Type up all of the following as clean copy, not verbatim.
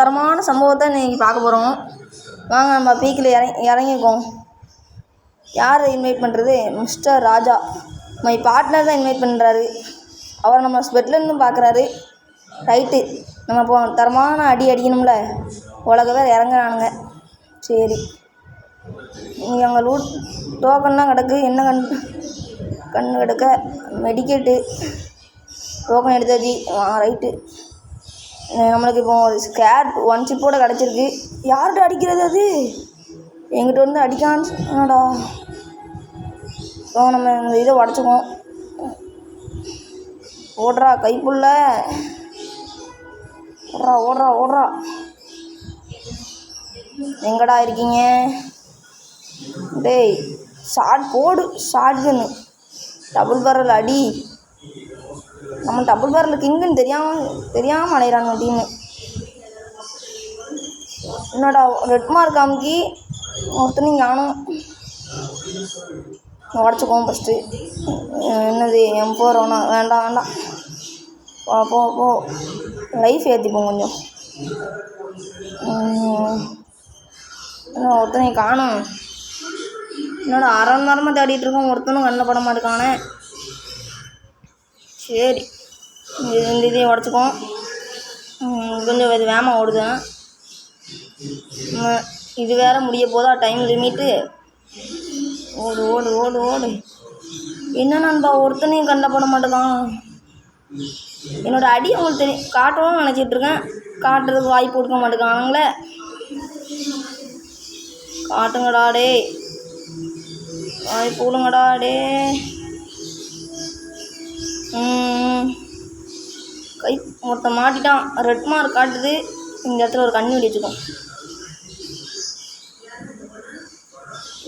தரமான சம்பவத்தை இன்றைக்கி பார்க்க போகிறோம். வாங்க நம்ம பீக்கில் இறங்கிக்கோம். யார் இன்வைட் பண்ணுறது? மிஸ்டர் ராஜா மை பார்ட்னர் தான் இன்வைட் பண்ணுறாரு. அவர் நம்ம ஸ்பெட்லேருந்து பார்க்குறாரு. ரைட்டு, நம்ம இப்போ தரமான அடிக்கணும்ல. உலக பேர் இறங்குறானுங்க. சரி, இங்கே அங்கே லூட் டோக்கன்லாம் கிடக்கு. என்ன கண் கிடக்க மெடிக்கேட்டு டோக்கன் எடுத்தாச்சு. ரைட்டு, நம்மளுக்கு இப்போ ஒரு ஸ்கேட் 1 சிப்போட கிடச்சிருக்கு. யார்கிட்ட அடிக்கிறது? அது எங்கிட்ட வந்து அடிக்கான்னு என்னடா. இப்போ நம்ம இந்த இதை உடச்சிக்குவோம். ஓடுறா கைப்புள்ள, ஓடுறா ஓடுறா. எங்கடா இருக்கீங்க? டேய் ஷார்ட் போடு, ஷார்ட் கன்னு டபுள் பேரல் அடி. நம்ம டபுள் பேரல் கிங்குன்னு தெரியாமல் அடையிறாங்க டீமு. என்னடா ரெட் மார்க் காமிக்கி ஒருத்தனையும் காணும். உடச்சிக்குவோம் ஃபஸ்ட்டு. என்னது M4 வேண்டாம். போ லைஃப் ஏற்றிப்போம் கொஞ்சம். ஒருத்தனையும் காணும். என்னோட அரை மணி நேரமாக தேடிட்டு இருக்கோம். ஒருத்தனும் கண்ணில் பட மாட்டேக்கானே. சரி, இந்த இதையும் உடச்சிக்குவோம். கொஞ்சம் இது வேகமாக ஓடுதுன்னா இது வேறு முடிய போதா டைம் லிமிட்டு. ஓடு ஓடு ஓடு ஓடு. என்ன நண்பா ஒருத்தனையும் கண்ணில் பட மாட்டேக்கான். என்னோடய அடி அவங்களுக்கு தெரியும், காட்டணும்னு நினச்சிட்ருக்கேன். காட்டுறதுக்கு வாய்ப்பு கொடுக்க மாட்டேங்கானுங்களே. காட்டுங்கடா டே, வாய்ப்பு கொடுங்கடா டே. கை மொத்தம் மாட்டிட்டான். ரெட் மார்க் காட்டுது. இந்த இடத்துல ஒரு கண்ணி வெடி வச்சுக்கோம்.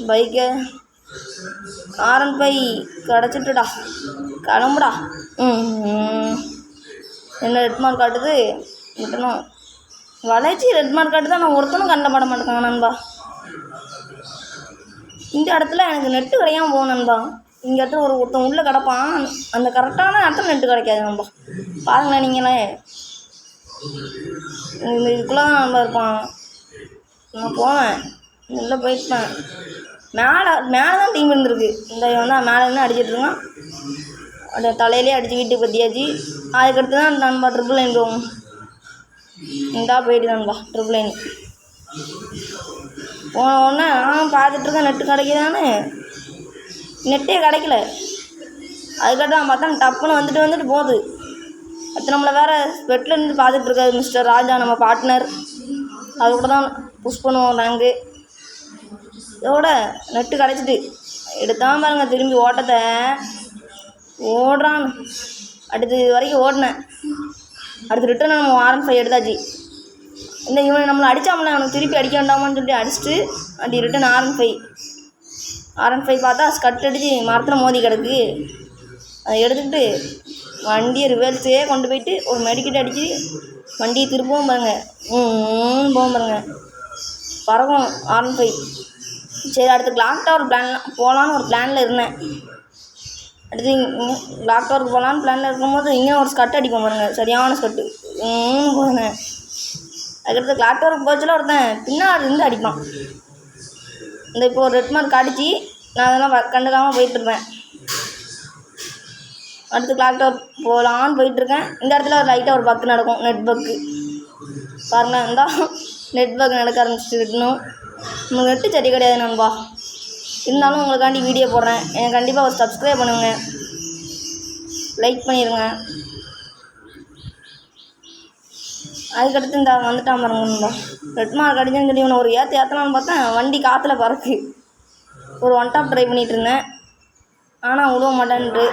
பைக்கை R15 கிடச்சிட்டுடா, கிளம்புடா. என்ன ரெட் மார்க் காட்டுது? விட்டணும் வளைச்சி ரெட் மார்க் காட்டுதான். நான் ஒருத்தனும் கண்ட பட மாட்டேங்க நண்பா. இந்த இடத்துல எனக்கு நெட்டு கிடைக்காம போகும் நண்பா. இந்த இடத்துல ஒருத்தன் உள்ளே கிடப்பான். அந்த கரெக்டான இடத்துல நெட்டு கிடைக்காது நண்பா. பாருங்களேன் நீங்களே, இதுக்குள்ளே தான் நண்பா இருப்பான். நான் போவேன், உள்ளே போயிட்டேன். மேலே தான் டீம் இருந்திருக்கு. இந்த வந்தால் மேலே இருந்து அடிச்சிட்ருக்கான். அப்படியே தலையிலே அடித்து வீட்டுக்கு பற்றியாச்சு. அதுக்கடுத்து தான் நண்பா ட்ரிபிள் லைன் போவோம். இந்தா போயிட்டு நண்பா ட்ரிபிள் லைன் போன உடனே நான் பார்த்துட்ருக்கேன் நெட்டு கிடைக்குதானே. நெட்டே கிடைக்கல. அதுக்கடுத்து நான் பார்த்தா டப்புன்னு வந்துட்டு போகுது. அடுத்து நம்மளை வேறு ஸ்பெட்லேருந்து பார்த்துட்ருக்காரு மிஸ்டர் ராஜா, நம்ம பார்ட்னர். அது கூட தான் புஷ் பண்ணுவோம் நாங்கள். இதோட நெட்டு கிடச்சிட்டு எடுத்தான் பாருங்க திரும்பி ஓட்டத்தை ஓடுறான். அடுத்து இது வரைக்கும் ஓடினேன். அடுத்து ரிட்டன் நம்ம R15 எடுத்தாச்சு. இந்த இவன் நம்மளை அடித்தாமல, அவனுக்கு திருப்பி அடிக்க வேண்டாமான்னு சொல்லி அடிச்சுட்டு அப்படி ரிட்டன் R15 பார்த்தா ஸ்கட் அடித்து மரத்தில் மோதி கிடக்கு. அதை எடுத்துக்கிட்டு வண்டியை ரிவர்ஸே கொண்டு போயிட்டு ஒரு மெடிக்கெட் அடித்து வண்டியை திருப்பவும் பாருங்கள். போகும் பாருங்கள், பறக்கும் R15. சரி, அடுத்து கிளாக் டவர் போகலான்னு ஒரு பிளானில் இருந்தேன். அடுத்து கிளாக் டவருக்கு போகலான்னு பிளானில் இருக்கும்போது இங்கே ஒரு ஸ்கட் அடிப்போம் பாருங்கள், சரியான ஸ்கட்டு போனேன். அதுக்கடுத்து கிளாக் டவருக்கு போச்சுல ஒருத்தன் பின்னாடி இருந்து அடிப்பான். இந்த இப்போ ஒரு ரெட் மார்க் அடித்து நான் அதெல்லாம் கண்டுக்காமல் போயிட்டுருப்பேன். அடுத்து கிளாக் டவர் போகலான்னு போயிட்டுருக்கேன். இந்த இடத்துல ஒரு லைட்டாக ஒரு பக்கு நடக்கும், நெட் பக்கு பாருங்கள். இருந்தால் நெட் பக் நடக்க ஆரம்பிச்சுட்டுணும். உங்களுக்கு நெட்டு சரி கிடையாது நண்பா. இருந்தாலும் உங்களுக்காண்டி வீடியோ போடுறேன். எனக்கு கண்டிப்பாக ஒரு சப்ஸ்கிரைப் பண்ணுங்கள், லைக் பண்ணிடுங்க. அதுக்கடுத்து இந்த வந்துட்டான் பாருங்க நண்பா. ரெட் மார்க் அடிச்சுன்னு சொல்லி இவனை ஒரு ஏற்றலான்னு பார்த்தேன். வண்டி காற்றுல பறக்கு. ஒரு ஒன் டாப் ட்ரை பண்ணிகிட்டு இருந்தேன், ஆனால் விடுவ மாட்டேன்ட்டு.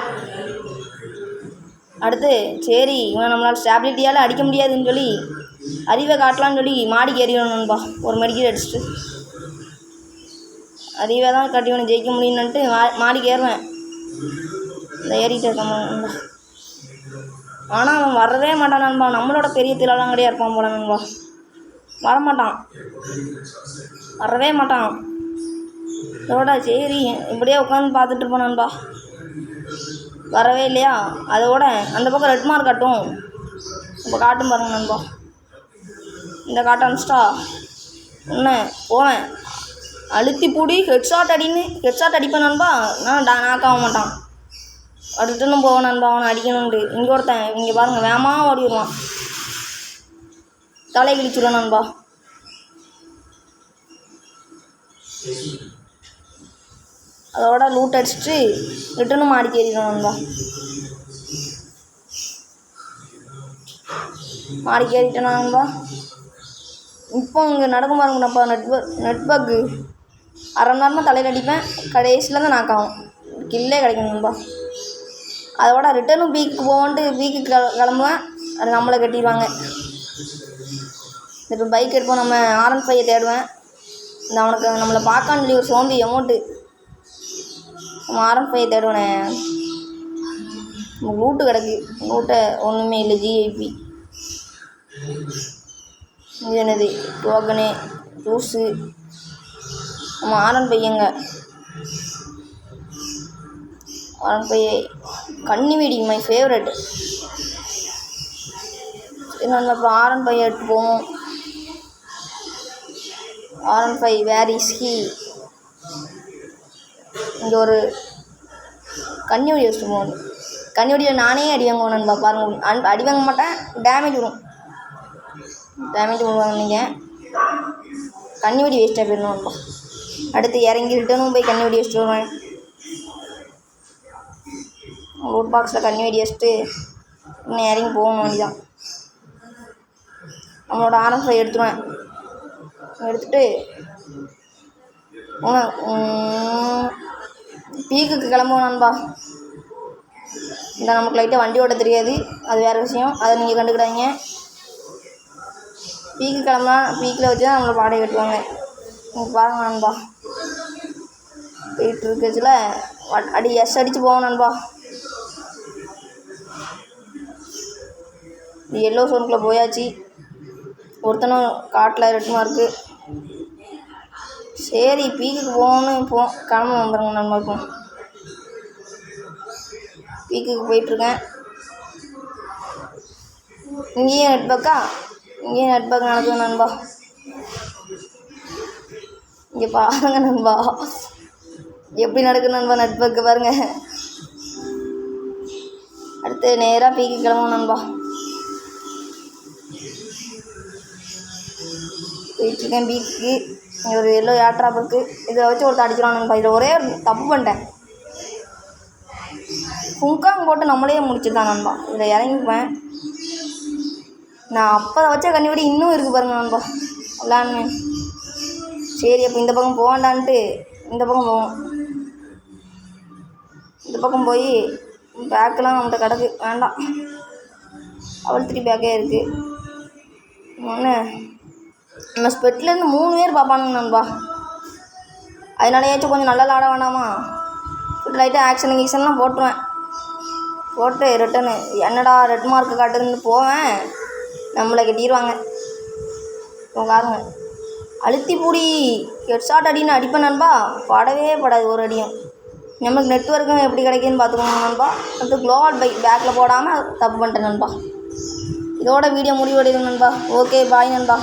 அடுத்து சரி இவனை நம்மளால் ஸ்டேபிலிட்டியால் அடிக்க முடியாதுன்னு சொல்லி அறிவை காட்டலான்னு சொல்லி மாடிக்கு ஏறிடணும் நண்பா. ஒரு மெடிக்கல் அடிச்சுட்டு அறிவை தான் காட்டி இவனை ஜெயிக்க முடியும்னுட்டு மாடிக்கு ஏறுவேன். இந்த ஏறிட்டு இருக்கான் நண்பா. ஆனால் அவன் வரவே மாட்டான் நண்பா. நம்மளோட பெரிய திலாலங்கடியாக இருப்பான் போல நண்பா. வரவே மாட்டான். இதோட சரி இப்படியே உட்காந்து பார்த்துட்டு இருப்போம் நண்பா. வரவே இல்லையா? அதோட அந்த பக்கம் ரெட் மார்க் காட்டும். இப்போ காட்டும் பாருங்க நண்பா. இந்த காட்ட ஆரம்பிச்சிட்டா என்ன போவேன் அழுத்தி பூடி ஹெட்ஷாட் அடிப்பேன் நண்பா. நான் நாக்காக மாட்டான். ரிட்டனும் போவேன் நண்பா அவனை அடிக்கணும்ண்டு. இங்கே ஒருத்தன் இங்கே பாருங்கள் வேகமாக ஓடி வருவான். தலை கிழிச்சுடுவேன் நண்பா. அதோட லூட் அடிச்சுட்டு ரிட்டனும் மாடி ஏறிடுவேன் நண்பா. மாடிக்கு ஏறிட்டேன் நண்பா. இப்போ இங்கே நடக்கும் பாருங்கப்பா நெட் பக்கு அரை மணி நேரமாக தலையில் அடிப்பேன். கடைசியில் தான் நாக்காகும். கில்லே கிடைக்கும் நண்பா. அதோட ரிட்டனும் பீக்கு போவோன்ட்டு பீக்கு கிளம்புவேன். அது நம்மளை கட்டிடுவாங்க. இப்போ பைக் எடுப்போம். நம்ம R15 தேடுவேன். இந்த அவனுக்கு நம்மளை பார்க்கான்னு சொல்லி ஒரு சோம்பி அமௌண்ட்டு நம்ம R15 தேடுவேனே. லூட்டு கிடக்கு. லூட்டை ஒன்றுமே இல்லை. GIP இது என்னது டோக்கனு ஜூஸு. நம்ம R15 R15 கன்னி வெடி மை ஃபேவரட். சரி நம்ம இப்போ R15 எடுத்து போவோம். R15 where is he. இங்கே ஒரு கன்னி வெடி வச்சுட்டு போகணும். கன்னி வெடியில் நானே அடி வாங்குவேன் நண்பா. பாருங்கள் அடி வாங்க மாட்டேன். டேமேஜ் விடுவாங்க. நீங்கள் கன்னி வெடி வேஸ்ட்டாக போயிடணும் நண்பா. அடுத்து இறங்கி ரிட்டனும் போய் கன்னி வெடி வச்சுட்டு வருவேன். லூட் பாக்ஸில் கன்னி வெடி வச்சுட்டு இன்னும் இறங்கி போகணும். வண்டிதான் நம்மளோட R15 எடுத்துருவேன். எடுத்துகிட்டு பீக்குக்கு கிளம்புவோம் நண்பா. இந்த நமக்கு லைட்டாக வண்டி ஓட்ட தெரியாது. அது வேறு விஷயம். அதை நீங்கள் கண்டுக்கிடாதீங்க. பீக்கு கிளம்புனா பீக்கில் வச்சு தான் நம்மளை பாடையை கட்டுவாங்க. நீங்கள் பாருங்கள் நண்பா. போயிட்டு இருக்கச்சில் அடித்து போவோம் நண்பா. எல்லோ சோனுக்குள்ளே போயாச்சு. ஒருத்தனும் காட்டில் ரெட் மார்க்கு. சரி பீக்குக்கு போகணும். கிளம்ப வந்துடுங்க நண்பா. இப்போ பீக்குக்கு போயிட்டுருக்கேன். இங்கேயும் நெட் பக் நடக்குது நண்பா. இங்கே பாருங்க நண்பா எப்படி நடக்குது நண்பா. நெட் பக்கு பாருங்க. அடுத்து நேராக பீக்கு கிளம்புவோம் நண்பா. போயிட்டுருக்கேன் பீக்கு. இங்கே ஒரு எல்லோ ஏர்ட்ராப் இருக்குது. இதை வச்சு ஒருத்தர் அடிக்கிறான் நண்பா. இதில் ஒரே தப்பு பண்ணிட்டேன். புங்காங்க போட்டு நம்மளே முடிச்சுட்டான் நண்பா. இதில் இறங்கிப்பேன். நான் அப்போ வச்ச கண்ணிவிடி இன்னும் இருக்குது பாருங்க நண்பா. எல்லாமே சரி. அப்போ இந்த பக்கம் போவேண்டான்ட்டு இந்த பக்கம் போவோம். இந்த பக்கம் போய் பேக்கெலாம் நம்மகிட்ட கிடக்கு. வேண்டாம். அவள் 3 பேக்கே இருக்குது. ஒன்று நம்ம ஸ்பெட்லேருந்து 3 பேர் பார்ப்பானுங்க நண்பா. அதனாலேயாச்சும் கொஞ்சம் நல்லா விளாட வேண்டாமா. லைட்டாக ஆக்ஷன்லாம் போட்டுருவேன். போட்டு ரிட்டனு என்னடா ரெட் மார்க்கு காட்டுதுன்னு போவேன். நம்மளை கட்டிடுவாங்க. பாருங்க அழுத்தி பூடி ஹெட்ஷாட் அடின்னு அடிப்பேன் நண்பா. படாது ஒரு அடியும். நமக்கு நெட்வொர்க்கும் எப்படி கிடைக்குதுன்னு பார்த்துக்கோங்க நண்பா. அடுத்து குளோபல் பேக்கில் போடாமல் தப்பு பண்ணிட்டேன் நண்பா. இதோட வீடியோ முடிவடையுது நண்பா. ஓகே பாய் நண்பா.